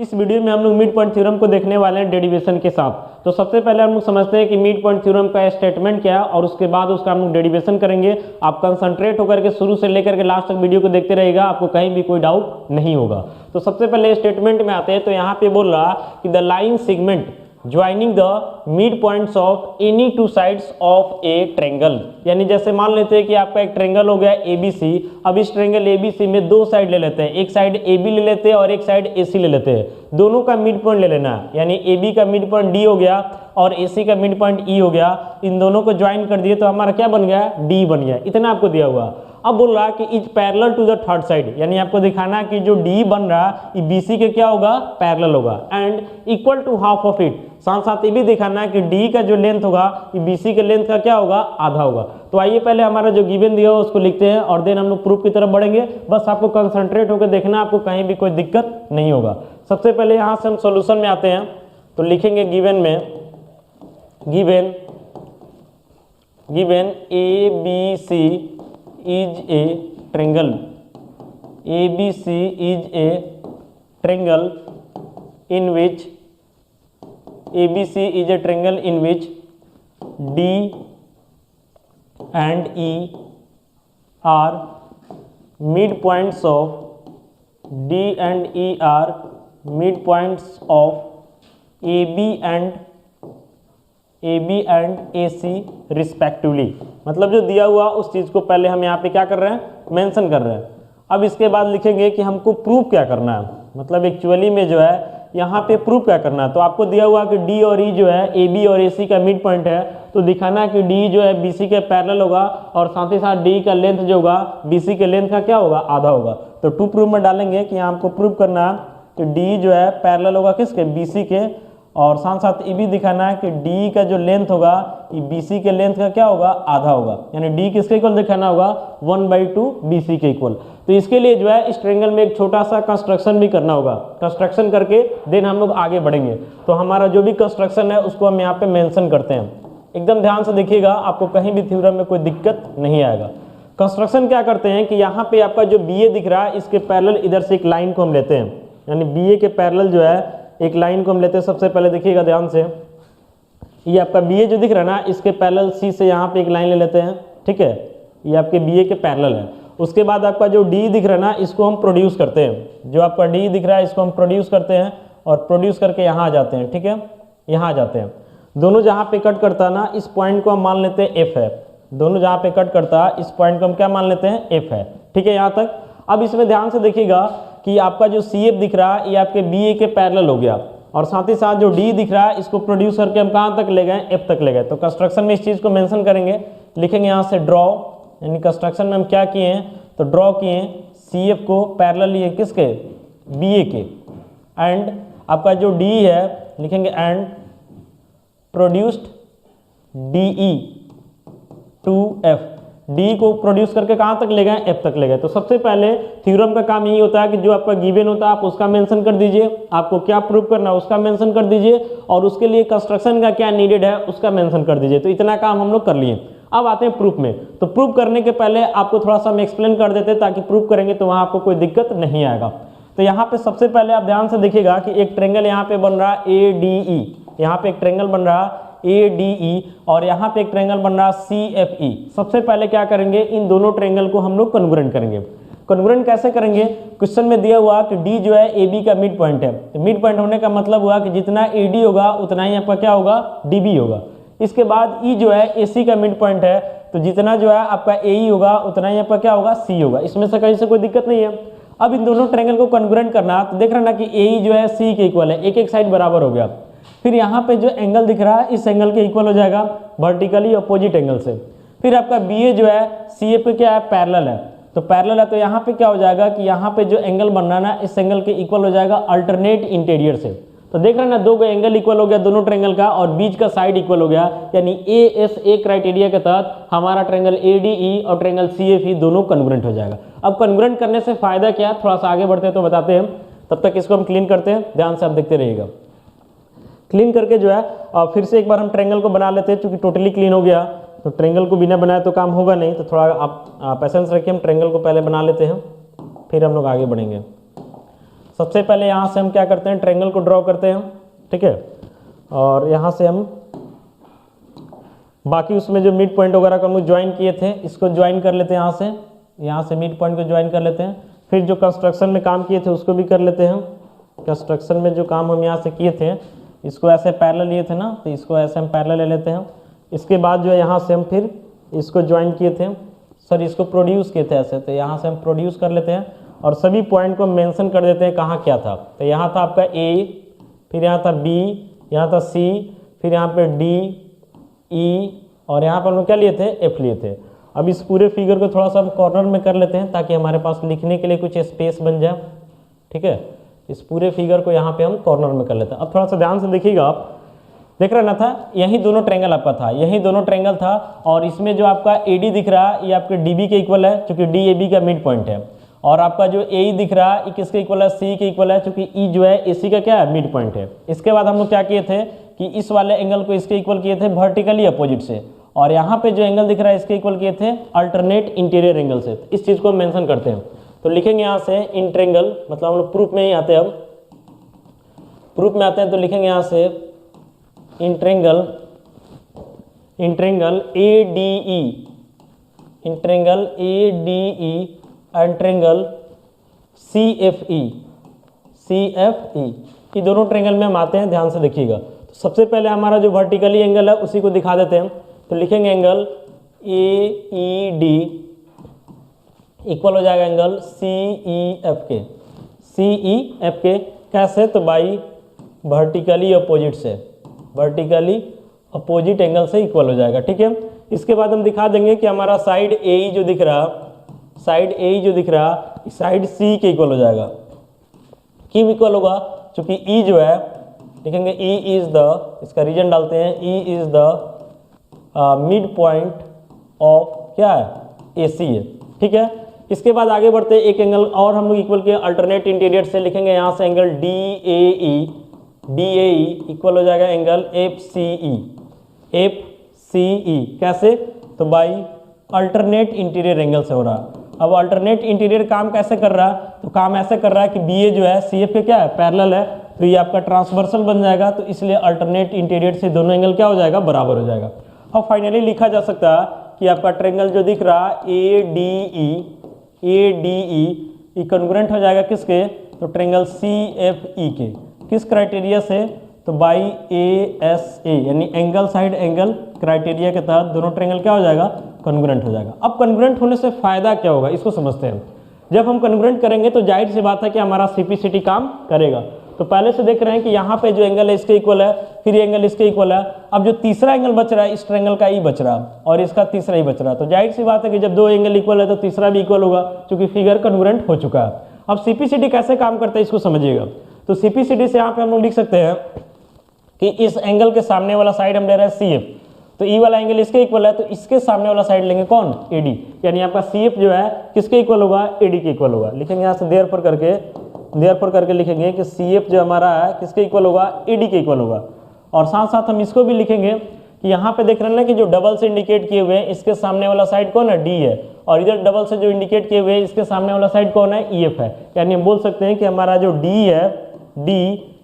इस वीडियो में हम लोग मिड पॉइंट थ्योरम को देखने वाले हैं डेरिवेशन के साथ। तो सबसे पहले हम लोग समझते हैं कि मिड पॉइंट थ्योरम का स्टेटमेंट क्या है और उसके बाद उसका हम लोग डेरिवेशन करेंगे। आप कंसंट्रेट होकर के शुरू से लेकर के लास्ट तक वीडियो को देखते रहिएगा, आपको कहीं भी कोई डाउट नहीं होगा। तो सबसे पहले स्टेटमेंट में आते हैं। तो यहाँ पे बोल रहा कि the line segment joining the mid points of any two sides of a triangle, यानी जैसे मान लेते हैं कि आपका एक ट्रेंगल हो गया ABC। अब इस ट्रेंगल ABC में दो साइड ले लेते हैं, एक साइड AB ले लेते हैं और एक साइड AC ले लेते हैं। दोनों का मिड पॉइंट ले लेना है, यानी AB का मिड पॉइंट D हो गया और AC का मिड पॉइंट E हो गया। इन दोनों को ज्वाइन कर दिए तो हमारा क्या बन गया, D बन गया। इतना आपको दिया हुआ। अब बोल रहा कि is parallel to the third side, यानी आपको दिखाना है कि जो D बन रहा है BC के क्या होगा, पैरेलल होगा and equal to half of it. साथ साथ ये भी दिखाना है कि D का जो लेंथ होगा BC के लेंथ का क्या होगा, आधा होगा। तो आइए पहले हमारा जो गिवन दिया हो उसको लिखते हैं और देन हम लोग प्रूफ की तरफ बढ़ेंगे। बस आपको कंसंट्रेट होकर देखना, आपको कहीं भी कोई दिक्कत नहीं होगा। सबसे पहले यहाँ से हम सॉल्यूशन में आते हैं। तो लिखेंगे गिवन में, given ABC is a triangle, ABC is a triangle in which D and E are midpoints of AB and AC respectively. मतलब जो दिया हुआ उस चीज़ को पहले हम यहाँ पे क्या कर रहे हैं, मेंशन कर रहे हैं। अब इसके बाद लिखेंगे कि हमको प्रूफ क्या करना है, मतलब एक्चुअली में जो है यहाँ पे प्रूफ क्या करना है। तो आपको दिया हुआ कि D और E जो है AB और AC का मिड पॉइंट है, तो दिखाना है कि D जो है BC के पैरेलल होगा और साथ ही साथ D का लेंथ जो होगा BC के लेंथ का क्या होगा, आधा होगा। तो टू प्रूफ में डालेंगे कि यहाँ आपको प्रूफ करना है कि D जो है पैरेलल होगा किसके, BC के, और साथ साथ ये भी दिखाना है कि D का जो लेंथ होगा ये BC के लेंथ का क्या होगा, आधा होगा। यानी D किसके इक्वल दिखाना होगा, 1/2 BC के इक्वल। तो इसके लिए जो है इस ट्रेंगल में एक छोटा सा कंस्ट्रक्शन भी करना होगा। कंस्ट्रक्शन करके देन हम लोग आगे बढ़ेंगे। तो हमारा जो भी कंस्ट्रक्शन है उसको हम यहाँ पे मेंशन करते हैं। एकदम ध्यान से देखिएगा, आपको कहीं भी थ्योरम में कोई दिक्कत नहीं आएगा। कंस्ट्रक्शन क्या करते हैं कि यहाँ पे आपका जो BA दिख रहा है इसके पैरेलल इधर से एक लाइन को हम लेते हैं, यानी BA के पैरेलल जो है एक लाइन को हम लेते हैं। सबसे पहले देखिएगा ध्यान से, ये आपका BA जो दिख रहा है ना इसके पैरेलल C से यहाँ पे एक लाइन ले लेते हैं, ठीक है। ये आपके BA के पैरेलल है। उसके बाद आपका जो D दिख रहा है ना इसको हम प्रोड्यूस करते हैं। जो आपका D दिख रहा है इसको हम प्रोड्यूस करते हैं और प्रोड्यूस करके यहाँ आ जाते हैं, ठीक है। यहाँ आ जाते हैं। दोनों जहाँ पे कट करता है ना इस पॉइंट को हम मान लेते हैं F है। दोनों जहाँ पे कट करता है इस पॉइंट को हम क्या मान लेते हैं, F है, ठीक है। यहाँ तक। अब इसमें ध्यान से देखिएगा कि आपका जो CF दिख रहा है ये आपके BA के पैरेलल हो गया और साथ ही साथ जो D दिख रहा है इसको प्रोड्यूस करके हम कहाँ तक ले गए, F तक ले गए। तो कंस्ट्रक्शन में इस चीज़ को मेंशन करेंगे, लिखेंगे यहाँ से ड्रॉ, यानी कंस्ट्रक्शन में हम क्या किए हैं, तो ड्रॉ किए CF को पैरेलल लिए किसके, BA के, एंड आपका जो D है लिखेंगे and produced DE to F। D को प्रोड्यूस करके कहाँ तक ले गए, F तक ले गए। तो सबसे पहले थ्योरम का काम यही होता है कि जो आपका गिवन होता है आप उसका मेंशन कर दीजिए, आपको क्या प्रूव करना है उसका मेंशन कर दीजिए और उसके लिए कंस्ट्रक्शन का क्या नीडेड है उसका मेंशन कर दीजिए। तो इतना काम हम लोग कर लिए। अब आते हैं प्रूफ में। तो प्रूफ करने के पहले आपको थोड़ा सा हम एक्सप्लेन कर देते हैं ताकि प्रूफ करेंगे तो वहाँ आपको कोई दिक्कत नहीं आएगा। तो यहाँ पे सबसे पहले आप ध्यान से देखिएगा कि एक ट्रेंगल यहाँ पे बन रहा है ADE, यहाँ पे एक ट्रेंगल बन रहा है ADE और यहाँ पे एक ट्रेंगल बन रहा है CFE। सबसे पहले क्या करेंगे, इन दोनों ट्रेंगल को हम लोग कन्ग्रुएंट करेंगे। कन्ग्रुएंट कैसे करेंगे, क्वेश्चन में दिया हुआ कि D जो है AB का मिड पॉइंट है। तो मिड पॉइंट होने का मतलब हुआ कि जितना AD होगा उतना ही आपका क्या होगा, DB होगा। इसके बाद E जो है AC का मिड पॉइंट है, तो जितना जो है आपका AE होगा उतना ही आपका क्या होगा, C होगा। इसमें से कहीं से कोई दिक्कत नहीं है। अब इन दोनों ट्रेंगल को कन्ग्रुएंट करना, तो देख रहे ना कि AE जो है C के इक्वल है, एक एक साइड बराबर हो गया। फिर यहाँ पे जो एंगल दिख रहा है इस एंगल के इक्वल हो जाएगा वर्टिकली अपोजिट एंगल से। फिर आपका BA जो है CA पे क्या है, पैरेलल है। तो पैरेलल है तो यहाँ पे क्या हो जाएगा कि यहाँ पे जो एंगल बन रहा है ना इस एंगल के इक्वल हो जाएगा अल्टरनेट इंटीरियर से। तो देख रहे हैं ना दो गो एंगल इक्वल हो गया दोनों ट्रेंगल का और बीच का साइड इक्वल हो गया, यानी ASA क्राइटेरिया के तहत हमारा ट्रेंगल ADE और ट्रेंगल CFE दोनों कन्ग्रुएंट हो जाएगा। अब कन्ग्रुएंट करने से फायदा क्या है, थोड़ा सा आगे बढ़ते हैं तो बताते हैं, तब तक इसको हम क्लीन करते हैं, ध्यान से आप देखते रहिएगा। क्लीन करके जो है फिर से एक बार हम ट्रेंगल को बना लेते हैं, चूंकि टोटली क्लीन हो गया तो ट्रेंगल को बिना बनाए तो काम होगा नहीं, तो थोड़ा आप पेशेंस रखिए, हम ट्रेंगल को पहले बना लेते हैं फिर हम लोग आगे बढ़ेंगे। सबसे पहले यहाँ से हम क्या करते हैं, ट्रायंगल को ड्रॉ करते हैं, ठीक है। और यहाँ से हम बाकी उसमें जो मिड पॉइंट वगैरह को हम ज्वाइन किए थे इसको ज्वाइन कर लेते हैं, यहाँ से मिड पॉइंट को ज्वाइन कर लेते हैं। फिर जो कंस्ट्रक्शन में काम किए थे उसको भी कर लेते हैं। कंस्ट्रक्शन में जो काम हम यहाँ से किए थे इसको ऐसे पैरेलल लिए थे ना, तो इसको ऐसे हम पैरेलल ले लेते हैं। इसके बाद जो है यहाँ से हम फिर इसको ज्वाइन किए थे, सॉरी इसको प्रोड्यूस किए थे ऐसे, तो यहाँ से हम प्रोड्यूस कर लेते हैं और सभी पॉइंट को मेंशन कर देते हैं कहाँ क्या था। तो यहाँ था आपका ए, फिर यहाँ था बी, यहाँ था सी, फिर यहाँ पे डी, ई, और यहाँ पर हम लोग क्या लिए थे, एफ लिए थे। अब इस पूरे फिगर को थोड़ा सा हम कॉर्नर में कर लेते हैं ताकि हमारे पास लिखने के लिए कुछ स्पेस बन जाए, ठीक है। इस पूरे फिगर को यहाँ पे हम कॉर्नर में कर लेते हैं। अब थोड़ा सा ध्यान से देखिएगा, आप देख रहे ना था, यही दोनों ट्रायंगल आपका था, यही दोनों ट्रायंगल था, और इसमें जो आपका AD दिख रहा है ये आपके DB के इक्वल है क्योंकि DAB का मिड पॉइंट है, और आपका जो AE दिख रहा है ये किसके इक्वल है, C के इक्वल है क्योंकि E जो है AC का क्या है, मिड पॉइंट है। इसके बाद हम लोग क्या किए थे कि इस वाले एंगल को इसके इक्वल किए थे वर्टिकली अपोजिट से, और यहाँ पे जो एंगल दिख रहा है इसके इक्वल किए थे अल्टरनेट इंटीरियर एंगल से। इस चीज़ को मेंशन करते हैं, तो लिखेंगे यहाँ से इन ट्रायंगल, मतलब हम लोग प्रूफ में ही आते हैं, अब प्रूफ में आते हैं तो लिखेंगे यहाँ से in triangle ADE, in triangle ADE and triangle CFE, ये दोनों ट्रायंगल में हम आते हैं, ध्यान से देखिएगा। तो सबसे पहले हमारा जो वर्टिकली एंगल है उसी को दिखा देते हैं, तो लिखेंगे एंगल AED इक्वल हो जाएगा एंगल CEF के। कैसे, तो बाई वर्टिकली अपोजिट से, वर्टिकली अपोजिट एंगल से इक्वल हो जाएगा, ठीक है। इसके बाद हम दिखा देंगे कि हमारा साइड AE जो दिख रहा, साइड C के इक्वल हो जाएगा। क्यों इक्वल होगा, क्योंकि E जो है, लिखेंगे E इज द, इसका रीजन डालते हैं, E is the mid point of क्या है, AC है, ठीक है। इसके बाद आगे बढ़ते हैं, एक एंगल और हम लोग इक्वल किए अल्टरनेट इंटीरियर से, लिखेंगे यहाँ से एंगल DAE इक्वल हो जाएगा एंगल FCE। कैसे, तो बाई अल्टरनेट इंटीरियर एंगल से हो रहा। अब अल्टरनेट इंटीरियर काम कैसे कर रहा है, तो काम ऐसे कर रहा है कि BA जो है CF के क्या है, पैरेलल है, तो ये आपका ट्रांसवर्सल बन जाएगा, तो इसलिए अल्टरनेट इंटीरियर से दोनों एंगल क्या हो जाएगा, बराबर हो जाएगा। और फाइनली लिखा जा सकता है कि आपका ट्रायंगल जो दिख रहा है ADE कॉन्ग्रुएंट हो जाएगा किसके, तो ट्रायंगल CFE के, किस क्राइटेरिया से, तो बाई ASA यानी एंगल साइड एंगल क्राइटेरिया के तहत दोनों ट्रायंगल क्या हो जाएगा, कॉन्ग्रुएंट हो जाएगा। अब कॉन्ग्रुएंट होने से फायदा क्या होगा, इसको समझते हैं। जब हम कॉन्ग्रुएंट करेंगे तो जाहिर सी बात है कि हमारा CPCT काम करेगा। तो पहले से देख रहे हैं कि यहाँ पे जो एंगल है इसके इक्वल है, फिर ये एंगल इसके इक्वल है। अब जो तीसरा एंगल बच रहा है इस ट्रायंगल का E बच रहा है और इसका तीसरा ही बच रहा है, तो जाहिर सी बात है कि जब दो एंगल इक्वल है तो तीसरा भी इक्वल होगा क्योंकि फिगर कॉन्ग्रुएंट हो चुका है। अब CPCT कैसे काम करता है इसको समझिएगा। तो CPCT से यहाँ पे हम लोग लिख सकते हैं कि इस एंगल के सामने वाला साइड हम ले रहे हैं CF, तो E वाला एंगल इसके इक्वल है, तो इसके सामने वाला साइड लेंगे कौन, AD, यानी आपका CF जो है किसके इक्वल होगा, AD के इक्वल होगा। लिखेंगे यहाँ से देयरफॉर करके लिखेंगे कि CF जो हमारा है किसके इक्वल होगा, AD के इक्वल होगा। और साथ साथ हम इसको भी लिखेंगे कि यहाँ पे देख रहे हैं ना कि जो डबल से इंडिकेट किए हुए हैं इसके सामने वाला साइड कौन है, D है, और इधर डबल से जो इंडिकेट किए हुए हैं इसके सामने वाला साइड कौन है, EF है। यानी हम बोल सकते हैं कि हमारा जो D है, D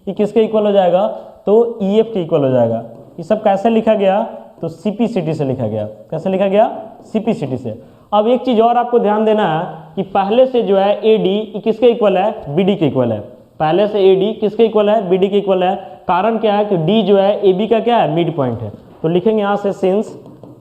ये किसके इक्वल हो जाएगा, तो EF के इक्वल हो जाएगा। ये सब कैसे लिखा गया, तो CPCT से लिखा गया। कैसे लिखा गया, CPCT से। अब एक चीज और आपको ध्यान देना है कि पहले से जो है AD किसके इक्वल है, BD के इक्वल है। पहले से AD किसके इक्वल है, BD के इक्वल है। कारण क्या है कि D जो है AB का क्या है, मिड पॉइंट है। तो लिखेंगे यहाँ से सिंस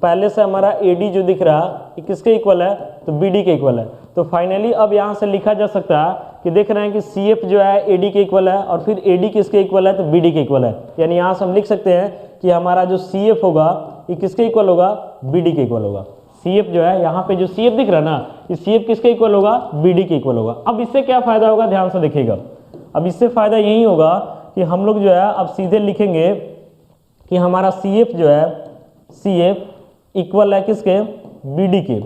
पहले से हमारा AD जो दिख रहा है किसके इक्वल है, तो BD के इक्वल है। तो फाइनली अब यहाँ से लिखा जा सकता है कि देख रहे हैं कि CF जो है AD के इक्वल है और फिर AD किसके इक्वल है, तो BD के इक्वल है। यानी यहाँ से हम लिख सकते हैं कि हमारा जो CF होगा ये किसके इक्वल होगा, BD के इक्वल होगा। CF जो है यहाँ पे जो CF दिख रहा है ना, ये CF किसके इक्वल होगा, BD के इक्वल होगा। अब इससे क्या फायदा होगा, ध्यान से देखिएगा। अब इससे फायदा यही होगा कि हम लोग जो है अब सीधे लिखेंगे कि हमारा CF जो है, CF इक्वल है किसके, BD के,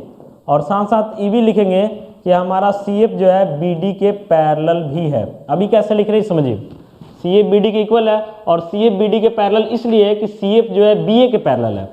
और साथ साथ ये भी लिखेंगे कि हमारा CF जो है BD के पैरेलल भी है। अभी कैसे लिख रहे हैं समझिए, CF BD के इक्वल है और CF BD के पैरेलल इसलिए है कि CF जो है BA के पैरेलल है,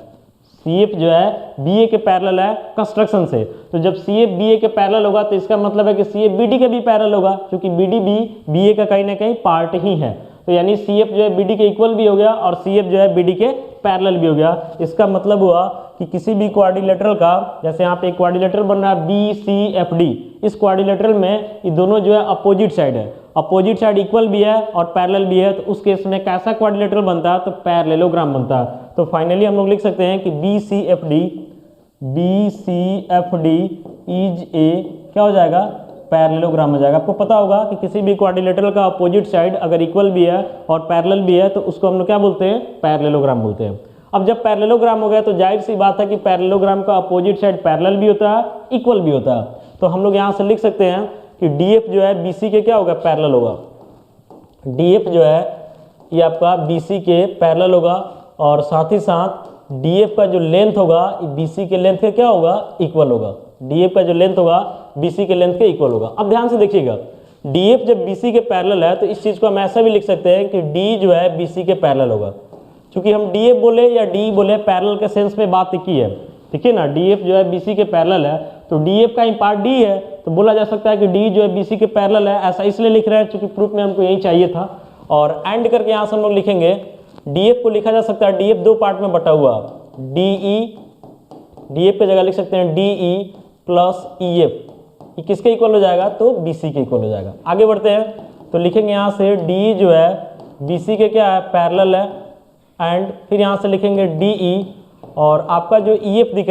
CF जो है BA के पैरेलल है कंस्ट्रक्शन से। तो जब CF BA के पैरेलल होगा तो इसका मतलब है कि CF BD के भी पैरेलल होगा, क्योंकि BD भी BA का कहीं ना कहीं पार्ट ही है। तो यानी CF जो है BD के इक्वल भी हो गया और CF जो है BD के पैरेलल भी हो गया। इसका मतलब हुआ कि किसी भी क्वाड्रिलेटरल का, जैसे यहाँ पे एक क्वाड्रिलेटरल बन रहा है BCFD, इस क्वाड्रिलेटरल में ये दोनों जो है अपोजिट साइड है, अपोजिट साइड इक्वल भी है और पैरेलल भी है। तो उस केस में कैसा क्वाड्रिलेटरल बनता है? तो पैरेललोग्राम बनता है। तो फाइनली हम लोग लिख सकते हैं कि BCFD इज ए क्या हो जाएगा? पैरेललोग्राम हो जाएगा। आपको पता होगा कि किसी भी क्वाड्रिलेटरल का अपोजिट साइड अगर इक्वल भी है और पैरेलल भी है तो उसको हम लोग क्या बोलते हैं? पैरेललोग्राम बोलते हैं। अब जब पैरेललोग्राम हो गया तो जाहिर सी बात है कि पैरेललोग्राम का अपोजिट साइड पैरेलल भी होता है, इक्वल भी होता है। तो हम लोग यहाँ से लिख सकते हैं कि DF जो है BC के क्या होगा? पैरेलल होगा। DF जो है ये आपका BC के पैरेलल होगा और साथ ही साथ DF का जो लेंथ होगा BC के लेंथ के क्या होगा? इक्वल होगा। DF का जो लेंथ होगा BC के लेंथ के इक्वल होगा। अब ध्यान से देखिएगा, DF जब BC के पैरेलल है तो इस चीज़ को हम ऐसा भी लिख सकते हैं कि D जो है BC के पैरेलल होगा। क्योंकि हम DF बोले या D बोले, पैरेलल के सेंस में बात की है, ठीक है ना। DF जो है BC के पैरेलल है तो DF का इम्पार्ट D है, तो बोला जा सकता है कि D जो है BC के पैरेलल है। ऐसा इसलिए लिख रहे हैं क्योंकि प्रूफ में हमको यही चाहिए था। और एंड करके यहाँ से हम लोग लिखेंगे DF को लिखा जा सकता है, DF दो पार्ट में बटा हुआ, DF की जगह लिख सकते हैं DE प्लस EF। ये किसके इक्वल हो जाएगा? तो BC के इक्वल हो जाएगा। आगे बढ़ते हैं तो लिखेंगे यहाँ से D जो है BC के क्या है? पैरेलल है। एंड फिर यहाँ से लिखेंगे DE और आपका जो EF दिख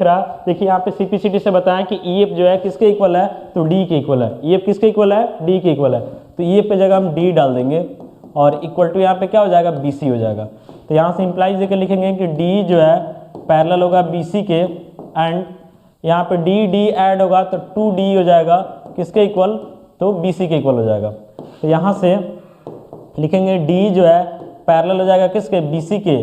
रहा, देखिए यहाँ पे CPCT से बताएं कि EF जो है किसके इक्वल है? तो D के इक्वल है। EF किसके इक्वल है? D के इक्वल है। तो EF पे जगह हम D डाल देंगे और इक्वल टू यहाँ पे क्या हो जाएगा? BC हो जाएगा। तो यहाँ से इंप्लाइज देकर लिखेंगे कि D जो है पैरेलल होगा BC के, एंड यहाँ पे D ऐड होगा तो 2D हो जाएगा किसके इक्वल? तो BC के इक्वल हो जाएगा। तो यहाँ से लिखेंगे D जो है पैरेलल हो जाएगा किसके? BC के।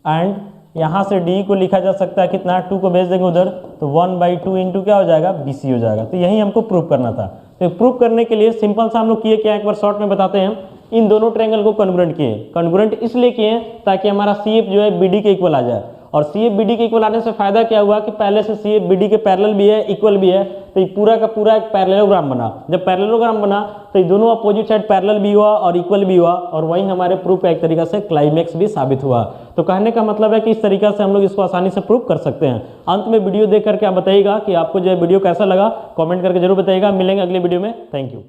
एंड यहाँ से D को लिखा जा सकता है कितना? 2 को भेज देंगे उधर तो 1/2 इंटू क्या हो जाएगा? BC हो जाएगा। तो यही हमको प्रूव करना था। तो प्रूव करने के लिए सिंपल सा हम लोग किए क्या, एक बार शॉर्ट में बताते हैं। इन दोनों ट्रायंगल को कॉन्ग्रुएंट किए। कॉन्ग्रुएंट इसलिए किए ताकि हमारा CF जो है BD के इक्वल आ जाए। और CF BD के इक्वल आने से फायदा क्या हुआ कि पहले से CF BD के पैरेलल भी है, इक्वल भी है, तो ये पूरा का पूरा एक पैरेललोग्राम बना। जब पैरेललोग्राम बना तो ये दोनों अपोजिट साइड पैरेलल भी हुआ और इक्वल भी हुआ, और वहीं हमारे प्रूफ का एक तरीका से क्लाइमेक्स भी साबित हुआ। तो कहने का मतलब है कि इस तरीका से हम लोग इसको आसानी से प्रूफ कर सकते हैं। अंत में वीडियो देख करके आप बताइएगा कि आपको जो है वीडियो कैसा लगा, कमेंट करके जरूर बताइएगा। मिलेंगे अगले वीडियो में। Thank you.